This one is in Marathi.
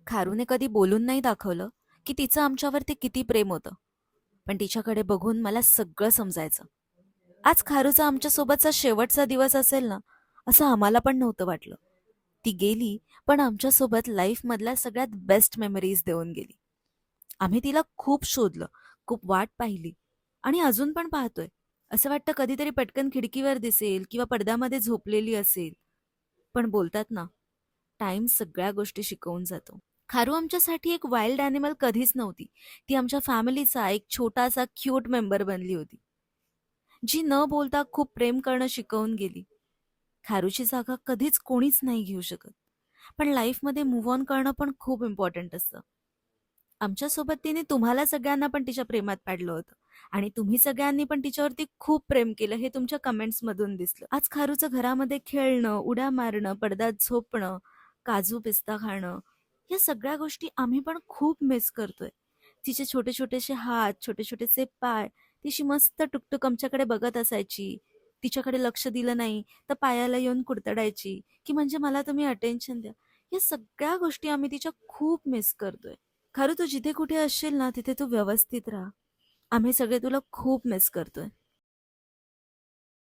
खारूने कधी बोलून नाही दाखवलं की तिचं आमच्यावरती किती प्रेम होतं. पण तिच्याकडे बघून मला सगळं समजायचं. आज खारूचा आमच्यासोबतचा शेवटचा दिवस असेल ना, असं आम्हाला पण नव्हतं वाटलं. ती गेली, पण आमच्यासोबत लाईफमधल्या सगळ्यात बेस्ट मेमरीज देऊन गेली. आम्ही तिला खूप शोधलं, खूप वाट पाहिली आणि अजून पण पाहतोय. असं वाटतं कधीतरी पटकन खिडकीवर दिसेल किंवा पडद्यामध्ये झोपलेली असेल. पण बोलतात ना, टाइम सगळ्या गोष्टी शिकवून जातो. खारू आमच्यासाठी एक वाईल्ड ॲनिमल कधीच नव्हती. ती आमच्या फॅमिलीचा एक छोटासा क्यूट मेंबर बनली होती, जी न बोलता खूप प्रेम करणं शिकवून गेली. खारूची जागा कधीच कोणीच नाही घेऊ शकत. पण लाईफमध्ये मूव्ह ऑन करणं पण खूप इम्पॉर्टंट असतं. आमच्यासोबत तिने तुम्हाला सगळ्यांना पण तिच्या प्रेमात पाडलं होतं आणि तुम्ही सगळ्यांनी पण तिच्यावरती खूप प्रेम केलं हे तुमच्या कमेंट्समधून दिसलं. आज खारूचं घरामध्ये खेळणं, उड्या मारणं, पडद्यात झोपणं, काजू पिस्ता खाणं, या सगळ्या गोष्टी आम्ही पण खूप मिस करतोय. तिचे छोटे छोटेसे हात, छोटे छोटेसे पाय, तिची मस्त टुकटुक आमच्याकडे बघत असायची. तिच्याकडे लक्ष दिलं नाही तर पायाला येऊन कुडतडायची, की म्हणजे मला तुम्ही अटेन्शन द्या. या सगळ्या गोष्टी आम्ही तिच्या खूप मिस करतोय. खरं तू जिथे कुठे असशील ना, तिथे तू व्यवस्थित राहा. आम्ही सगळे तुला खूप मिस करतोय.